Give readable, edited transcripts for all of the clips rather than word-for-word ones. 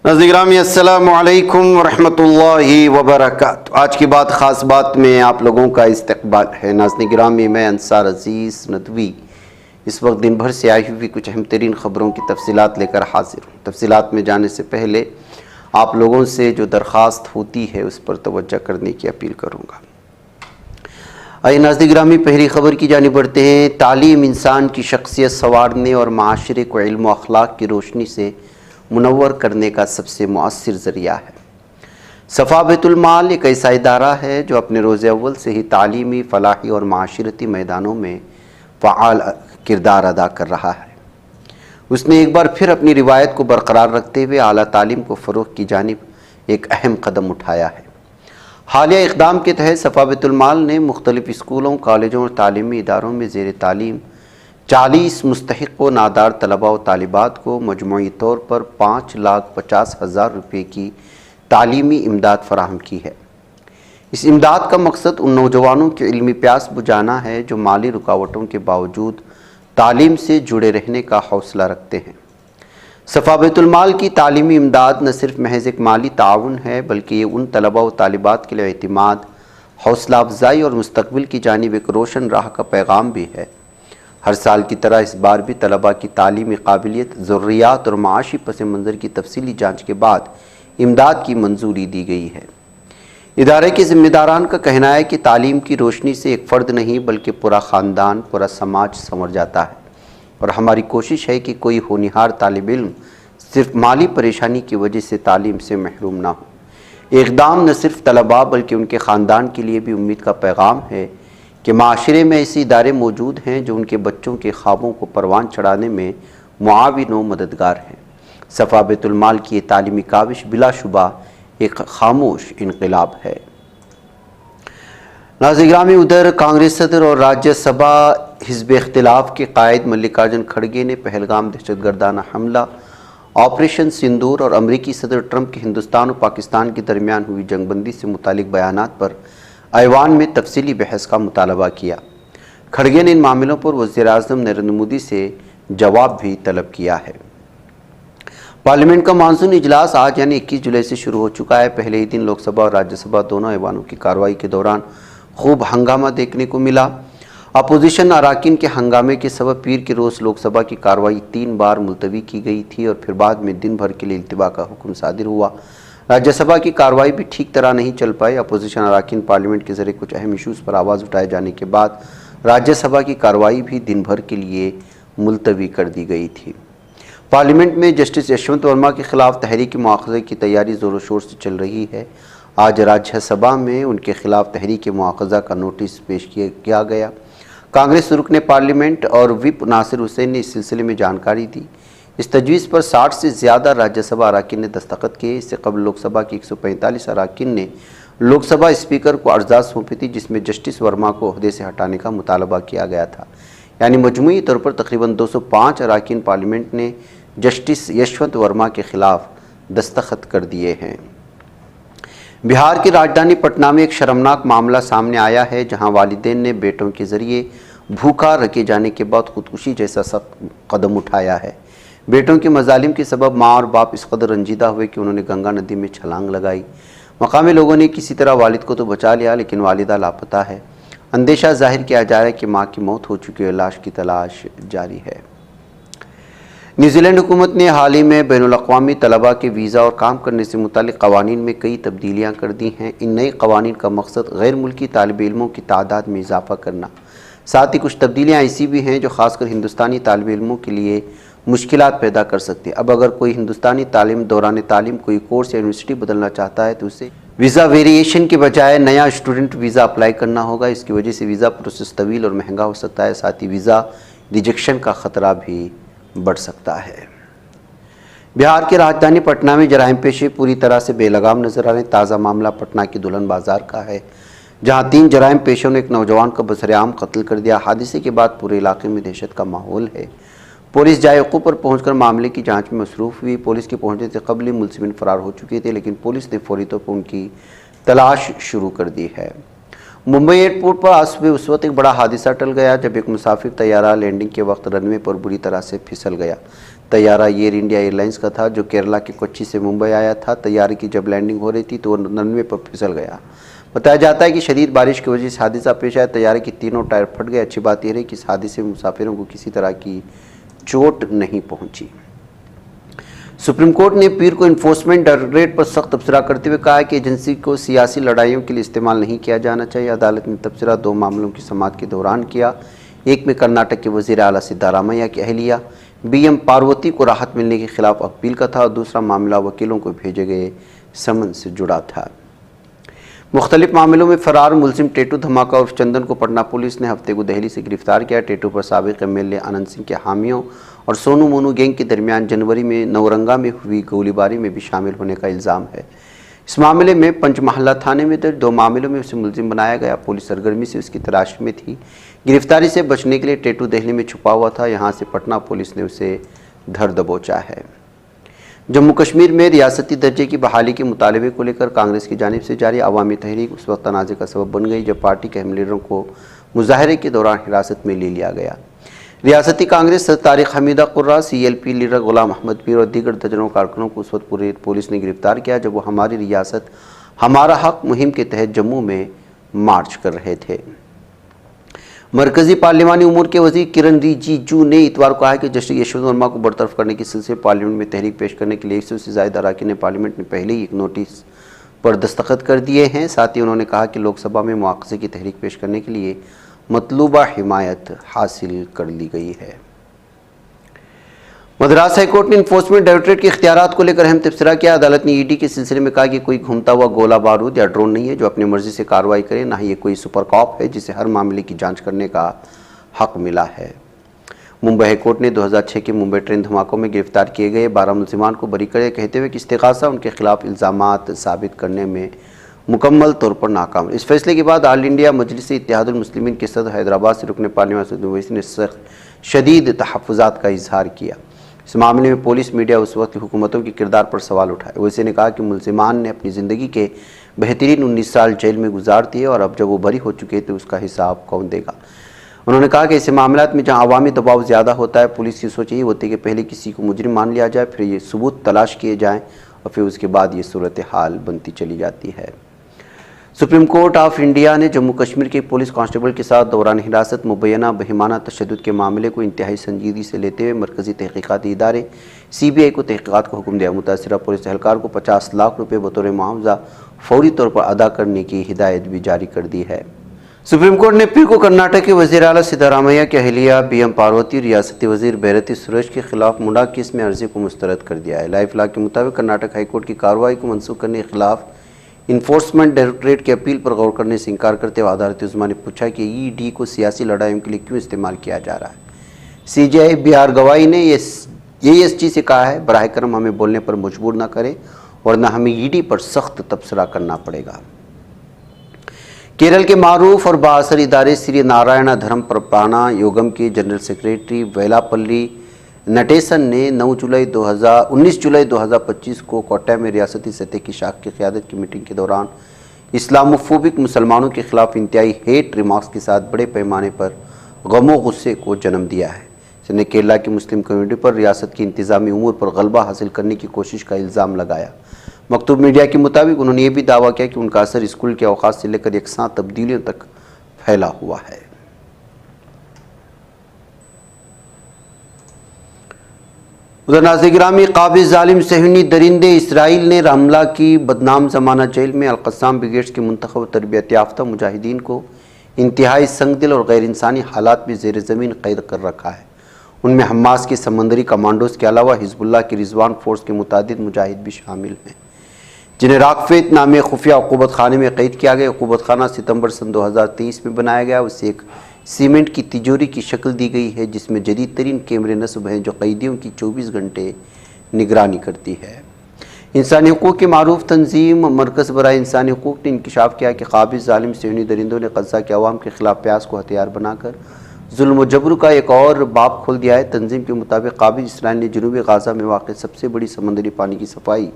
ناظرین گرامی السلام علیکم ورحمۃ اللہ وبرکاتہ۔ آج کی بات خاص بات میں آپ لوگوں کا استقبال ہے۔ ناظرین گرامی، میں انصار عزیز ندوی اس وقت دن بھر سے آئی ہوئی کچھ اہم ترین خبروں کی تفصیلات لے کر حاضر ہوں۔ تفصیلات میں جانے سے پہلے آپ لوگوں سے جو درخواست ہوتی ہے اس پر توجہ کرنے کی اپیل کروں گا۔ آئیے ناظرین گرامی، پہلی خبر کی جانب بڑھتے ہیں۔ تعلیم انسان کی شخصیت سنوارنے اور معاشرے کو علم و اخلاق کی روشنی سے منور کرنے کا سب سے مؤثر ذریعہ ہے۔ صفا بیت المال ایک ایسا ادارہ ہے جو اپنے روز اول سے ہی تعلیمی، فلاحی اور معاشرتی میدانوں میں فعال کردار ادا کر رہا ہے۔ اس نے ایک بار پھر اپنی روایت کو برقرار رکھتے ہوئے اعلیٰ تعلیم کو فروغ کی جانب ایک اہم قدم اٹھایا ہے۔ حالیہ اقدام کے تحت صفا بیت المال نے مختلف اسکولوں، کالجوں اور تعلیمی اداروں میں زیر تعلیم 40 مستحق و نادار طلباء و طالبات کو مجموعی طور پر 5,50,000 روپے کی تعلیمی امداد فراہم کی ہے۔ اس امداد کا مقصد ان نوجوانوں کی علمی پیاس بجھانا ہے جو مالی رکاوٹوں کے باوجود تعلیم سے جڑے رہنے کا حوصلہ رکھتے ہیں۔ صفا بیت المال کی تعلیمی امداد نہ صرف محض ایک مالی تعاون ہے، بلکہ یہ ان طلباء و طالبات کے لیے اعتماد، حوصلہ افزائی اور مستقبل کی جانب ایک روشن راہ کا پیغام بھی ہے۔ ہر سال کی طرح اس بار بھی طلباء کی تعلیمی قابلیت، ضروریات اور معاشی پس منظر کی تفصیلی جانچ کے بعد امداد کی منظوری دی گئی ہے۔ ادارے کے ذمہ داران کا کہنا ہے کہ تعلیم کی روشنی سے ایک فرد نہیں بلکہ پورا خاندان، پورا سماج سنور جاتا ہے، اور ہماری کوشش ہے کہ کوئی ہونہار طالب علم صرف مالی پریشانی کی وجہ سے تعلیم سے محروم نہ ہو۔ یہ اقدام نہ صرف طلباء بلکہ ان کے خاندان کے لیے بھی امید کا پیغام ہے کہ معاشرے میں ایسے ادارے موجود ہیں جو ان کے بچوں کے خوابوں کو پروان چڑھانے میں معاون و مددگار ہیں۔ صفا بیت المال کی یہ تعلیمی کاوش بلا شبہ ایک خاموش انقلاب ہے۔ ناظرین گرامی، ادھر کانگریس صدر اور راجیہ سبھا حزب اختلاف کے قائد ملکاراجن کھڑگے نے پہلگام دہشت گردانہ حملہ، آپریشن سندور اور امریکی صدر ٹرمپ کی ہندوستان و پاکستان کے درمیان ہوئی جنگ بندی سے متعلق بیانات پر ایوان میں تفصیلی بحث کا مطالبہ کیا۔ کھڑگے نے ان معاملوں پر وزیر اعظم نریندر مودی سے جواب بھی طلب کیا ہے۔ پارلیمنٹ کا مانسون اجلاس آج یعنی 21 جولائی سے شروع ہو چکا ہے۔ پہلے ہی دن لوک سبھا اور راجیہ سبھا دونوں ایوانوں کی کارروائی کے دوران خوب ہنگامہ دیکھنے کو ملا۔ اپوزیشن اراکین کے ہنگامے کے سبب پیر کے روز لوک سبھا کی کارروائی 3 بار ملتوی کی گئی تھی اور پھر بعد میں دن بھر کے لیے التوا کا حکم صادر ہوا۔ راجیہ سبھا کی کارروائی بھی ٹھیک طرح نہیں چل پائی۔ اپوزیشن اراکین پارلیمنٹ کے ذریعے کچھ اہم ایشوز پر آواز اٹھائے جانے کے بعد راجیہ سبھا کی کارروائی بھی دن بھر کے لیے ملتوی کر دی گئی تھی۔ پارلیمنٹ میں جسٹس یشونت ورما کے خلاف تحریک مواخذے کی تیاری زور و شور سے چل رہی ہے۔ آج راجیہ سبھا میں ان کے خلاف تحریک مواخذہ کا نوٹس پیش کیا گیا۔ کانگریس رکن پارلیمنٹ اور وپ ناصر حسین نے اس سلسلے میں جانکاری دی۔ اس تجویز پر 60 سے زیادہ راجیہ سبھا اراکین نے دستخط کیے۔ اس سے قبل لوک سبھا کی 145 اراکین نے لوک سبھا اسپیکر کو عرضداد سونپی تھی، جس میں جسٹس ورما کو عہدے سے ہٹانے کا مطالبہ کیا گیا تھا۔ یعنی مجموعی طور پر تقریباً 205 اراکین پارلیمنٹ نے جسٹس یشونت ورما کے خلاف دستخط کر دیے ہیں۔ بہار کی راجدھانی پٹنہ میں ایک شرمناک معاملہ سامنے آیا ہے، جہاں والدین نے بیٹوں کے ذریعے بھوکا رکھے جانے کے بعد خودکشی جیسا سخت قدم اٹھایا ہے۔ بیٹوں کے مظالم کے سبب ماں اور باپ اس قدر رنجیدہ ہوئے کہ انہوں نے گنگا ندی میں چھلانگ لگائی۔ مقامی لوگوں نے کسی طرح والد کو تو بچا لیا، لیکن والدہ لاپتہ ہے۔ اندیشہ ظاہر کیا جا رہا ہے کہ ماں کی موت ہو چکی ہے، لاش کی تلاش جاری ہے۔ نیوزی لینڈ حکومت نے حال ہی میں بین الاقوامی طلباء کے ویزا اور کام کرنے سے متعلق قوانین میں کئی تبدیلیاں کر دی ہیں۔ ان نئے قوانین کا مقصد غیر ملکی طالب علموں کی تعداد میں اضافہ کرنا، ساتھ ہی کچھ تبدیلیاں ایسی بھی ہیں جو خاص کر ہندوستانی طالب علموں کے لیے مشکلات پیدا کر سکتے ہیں۔ اب اگر کوئی ہندوستانی دوران تعلیم کوئی کورس یا یونیورسٹی بدلنا چاہتا ہے تو اسے ویزا ویریشن کے بجائے نیا اسٹوڈنٹ ویزا اپلائی کرنا ہوگا۔ اس کی وجہ سے ویزا پروسیس طویل اور مہنگا ہو سکتا ہے، ساتھ ہی ویزا ریجیکشن کا خطرہ بھی بڑھ سکتا ہے۔ بہار کی راجدھانی پٹنہ میں جرائم پیشے پوری طرح سے بے لگام نظر آ رہے ہیں۔ تازہ معاملہ پٹنہ کی دلہن بازار کا ہے، جہاں 3 جرائم پیشوں نے ایک نوجوان کا بسر عام قتل کر دیا۔ حادثے کے بعد پورے علاقے میں دہشت کا ماحول ہے۔ پولیس جائے وقوع پر پہنچ کر معاملے کی جانچ میں مصروف ہوئی۔ پولیس کے پہنچنے سے قبل ہی ملزمین فرار ہو چکے تھے، لیکن پولیس نے فوری طور پر ان کی تلاش شروع کر دی ہے۔ ممبئی ایئرپورٹ پر آج صبح اس وقت ایک بڑا حادثہ ٹل گیا جب ایک مسافر طیارہ لینڈنگ کے وقت رن وے پر بری طرح سے پھسل گیا۔ طیارہ ایئر انڈیا ایئر لائنس کا تھا جو کیرلا کے کوچی سے ممبئی آیا تھا۔ طیارے کی جب لینڈنگ ہو رہی تھی تو وہ رن وے پر پھسل گیا۔ بتایا جاتا ہے کہ شدید بارش کی وجہ سے حادثہ پیش آیا، طیارے کے تینوں ٹائر پھٹ گئے۔ اچھی بات یہ رہی کہ اس حادثے میں مسافروں کو کسی طرح کی چوٹ نہیں پہنچی۔ سپریم کورٹ نے پیر کو انفورسمنٹ ڈائریکٹوریٹ پر سخت تبصرہ کرتے ہوئے کہا کہ ایجنسی کو سیاسی لڑائیوں کے لیے استعمال نہیں کیا جانا چاہیے۔ عدالت نے تبصرہ دو معاملوں کی سماعت کے دوران کیا۔ ایک میں کرناٹک کے وزیر اعلیٰ سدھارمیہ کی اہلیہ بی ایم پاروتی کو راحت ملنے کے خلاف اپیل کا تھا اور دوسرا معاملہ وکیلوں کو بھیجے گئے سمن سے جڑا تھا۔ مختلف معاملوں میں فرار ملزم ٹیٹو دھماکہ عرف چندن کو پٹنہ پولیس نے ہفتے کو دہلی سے گرفتار کیا۔ ٹیٹو پر سابق ایم ایل اے آنند سنگھ کے حامیوں اور سونو مونو گینگ کے درمیان جنوری میں نورنگا میں ہوئی گولی باری میں بھی شامل ہونے کا الزام ہے۔ اس معاملے میں پنچ محلہ تھانے میں درج دو معاملوں میں اسے ملزم بنایا گیا۔ پولیس سرگرمی سے اس کی تلاش میں تھی۔ گرفتاری سے بچنے کے لیے ٹیٹو دہلی میں چھپا ہوا تھا، یہاں سے پٹنہ پولیس نے اسے دھر دبوچا ہے۔ جموں کشمیر میں ریاستی درجے کی بحالی کے مطالبے کو لے کر کانگریس کی جانب سے جاری عوامی تحریک اس وقت تنازع کا سبب بن گئی جب پارٹی کے اہم لیڈروں کو مظاہرے کے دوران حراست میں لے لیا گیا۔ ریاستی کانگریس صدر طارق حمید قرہ، C L P leader Ghulam Ahmad پیر اور دیگر درجنوں کارکنوں کو اس وقت پولیس نے گرفتار کیا جب وہ ہماری ریاست ہمارا حق مہم کے تحت جموں میں مارچ کر رہے تھے۔ مرکزی پارلیمانی امور کے وزیر کرن ریجیجو نے اتوار کو کہا کہ جسٹس یشونت ورما کو برطرف کرنے کے سلسلے میں پارلیمنٹ میں تحریک پیش کرنے کے لیے 100 سے زائد اراکین نے پارلیمنٹ میں پہلے ہی ایک نوٹس پر دستخط کر دیے ہیں۔ ساتھ ہی انہوں نے کہا کہ لوک سبھا میں مواخذے کی تحریک پیش کرنے کے لیے مطلوبہ حمایت حاصل کر لی گئی ہے۔ مدراس ہائی کورٹ نے انفورسمنٹ ڈائریکٹوریٹ کے اختیارات کو لے کر اہم تبصرہ کیا۔ عدالت نے ای ڈی کے سلسلے میں کہا کہ کوئی گھومتا ہوا گولہ بارود یا ڈرون نہیں ہے جو اپنی مرضی سے کارروائی کرے، نہ ہی یہ کوئی سپر کاپ ہے جسے ہر معاملے کی جانچ کرنے کا حق ملا ہے۔ ممبئی ہائی کورٹ نے 2006 کے ممبئی ٹرین دھماکوں میں گرفتار کیے گئے 12 ملزمان کو بری کر دیا، کہتے ہوئے کہ استغاثہ ان کے خلاف الزامات ثابت کرنے میں مکمل طور پر ناکام۔ اس فیصلے کے بعد آل انڈیا مجلس اتحاد المسلمین کے صدر حیدرآباد سے رکن پارلیمنٹ اسد اویسی نے شدید تحفظات کا اظہار کیا۔ اس معاملے میں پولیس میڈیا اس وقت کی حکومتوں کے کردار پر سوال اٹھائے۔ اویسی نے کہا کہ ملزمان نے اپنی زندگی کے بہترین 19 سال جیل میں گزار دیے اور اب جب وہ بری ہو چکے تو اس کا حساب کون دے گا۔ انہوں نے کہا کہ ایسے معاملات میں جہاں عوامی دباؤ زیادہ ہوتا ہے، پولیس کی سوچ یہی ہوتی ہے کہ پہلے کسی کو مجرم مان لیا جائے، پھر یہ ثبوت تلاش کیے جائیں اور پھر اس کے بعد یہ صورتحال بنتی چلی جاتی ہے۔ سپریم کورٹ آف انڈیا نے جموں کشمیر کے پولیس کانسٹیبل کے ساتھ دوران حراست مبینہ بہیمانہ تشدد کے معاملے کو انتہائی سنجیدگی سے لیتے ہوئے مرکزی تحقیقاتی ادارے سی بی آئی کو تحقیقات کا حکم دیا۔ متاثرہ پولیس اہلکار کو 50 لاکھ روپے بطور معاوضہ فوری طور پر ادا کرنے کی ہدایت بھی جاری کر دی ہے۔ سپریم کورٹ نے پیر کو کرناٹک کے وزیر اعلیٰ سدھارمیہ کی اہلیہ بی ایم پاروتی، ریاستی وزیر بھیرتی سریش کے خلاف منڈا کیس میں عرضی کو مسترد کر دیا ہے۔ لائف لا کے مطابق کرناٹک ہائی کورٹ کی کارروائی کو منسوخ کرنے کے خلاف انفورسمنٹ ڈائریکٹوریٹ کی اپیل پر غور کرنے سے انکار کرتے ہوئے عدالت عظمیٰ نے پوچھا کہ ای ڈی کو سیاسی لڑائیوں کے لیے کیوں استعمال کیا جا رہا ہے۔ سی جے آئی بی آر گوائی نے یہ ایس ٹی سے کہا ہے براہ کرم ہمیں بولنے پر مجبور نہ کریں ورنہ ہمیں ای ڈی پر سخت تبصرہ کرنا پڑے گا۔ کیرل کے معروف اور بااثر ادارے سری نارائنا دھرم پرپانا یوگم کے جنرل سیکریٹری ویلاپلی نٹیسن نے 19 جولائی 2025 کو کوٹا میں ریاستی سطح کی شاخ کی قیادت کی میٹنگ کے دوران اسلاموفوبک مسلمانوں کے خلاف انتہائی ہیٹ ریمارکس کے ساتھ بڑے پیمانے پر غم و غصے کو جنم دیا ہے۔ اس نے کیرلا کی مسلم کمیونٹی پر ریاست کی انتظامی امور پر غلبہ حاصل کرنے کی کوشش کا الزام لگایا۔ مکتوب میڈیا کے مطابق انہوں نے یہ بھی دعویٰ کیا کہ ان کا اثر اسکول کے اوقات سے لے کر یکساں تبدیلیوں تک پھیلا ہوا ہے۔ ادھر ناظرین گرامی، قابض ظالم صہیونی درندے اسرائیل نے رملہ کی بدنام زمانہ جیل میں القسام بریگیڈز کے منتخب تربیت یافتہ مجاہدین کو انتہائی سنگ دل اور غیر انسانی حالات میں زیر زمین قید کر رکھا ہے۔ ان میں حماس کے سمندری کمانڈوز کے علاوہ حزب اللہ کی رضوان فورس کے متعدد مجاہد بھی شامل ہیں، جنہیں راکفیت نامی خفیہ عقوبت خانے میں قید کیا گیا۔ عقوبت خانہ ستمبر سن 2023 میں بنایا گیا، اسے ایک سیمنٹ کی تجوری کی شکل دی گئی ہے جس میں جدید ترین کیمرے نصب ہیں جو قیدیوں کی 24 گھنٹے نگرانی کرتی ہے۔ انسانی حقوق کی معروف تنظیم مرکز برائے انسانی حقوق نے انکشاف کیا کہ قابض ظالم صہیونی درندوں نے غزہ کے عوام کے خلاف پیاس کو ہتھیار بنا کر ظلم و جبر کا ایک اور باب کھول دیا ہے۔ تنظیم کے مطابق قابض اسرائیل نے جنوبی غزہ میں واقع سب سے بڑی سمندری پانی کی صفائی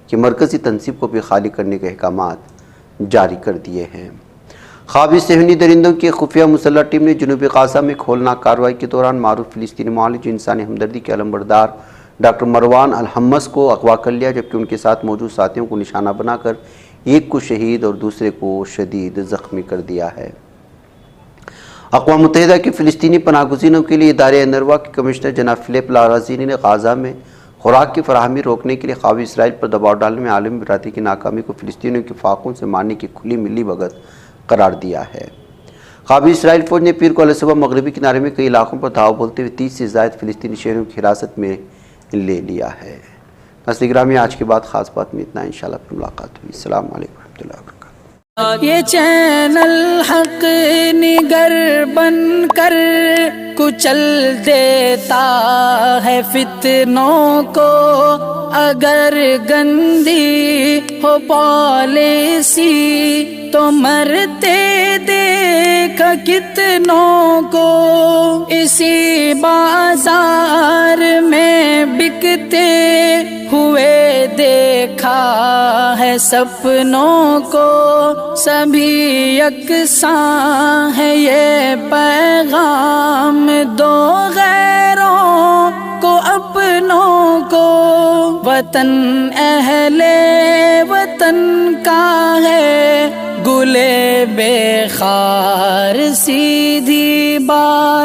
کہ مرکزی تنصیب کو بھی خالی کرنے کے احکامات جاری کر دیے ہیں۔ قابض صہیونی درندوں کی خفیہ مسلح ٹیم نے جنوبی غزہ میں کھولناک کارروائی کے دوران معروف فلسطینی معالج انسانی ہمدردی کے علمبردار ڈاکٹر مروان الحمص کو اغوا کر لیا، جبکہ ان کے ساتھ موجود ساتھیوں کو نشانہ بنا کر ایک کو شہید اور دوسرے کو شدید زخمی کر دیا ہے۔ اقوام متحدہ کی فلسطینی پناہ گزینوں کے لیے ادارے انروا کے کمشنر جناب فلپ لارازینی نے غزہ میں خوراک کی فراہمی روکنے کے لیے قابض اسرائیل پر دباؤ ڈالنے میں عالمی برادری کی ناکامی کو فلسطینیوں کے فاقوں سے مارنے کی کھلی ملی بھگت قرار دیا ہے۔ قابض اسرائیل فوج نے پیر کو علیہ صبح مغربی کنارے میں کئی علاقوں پر دھاؤ بولتے ہوئے 30 سے زائد فلسطینی شہریوں کی حراست میں لے لیا ہے۔ ناظرین گرامی، آج کے بعد خاص بات میں اتنا، انشاءاللہ پھر ملاقات ہوئی۔ السلام علیکم ورحمۃ اللہ وبرکاتہ۔ یہ چینل حق نگر بن کر کچل دیتا ہے فتنوں کو، اگر گندی ہو پالیسی تو مرتے دیکھ کتنوں کو، اسی بازار میں بکتے ہوئے دیکھا ہے سپنوں کو، سبھی یکساں ہے یہ پیغام دو غیروں کو اپنوں کو، وطن اہل وطن کا ہے گلے بے خار سیدھی بات۔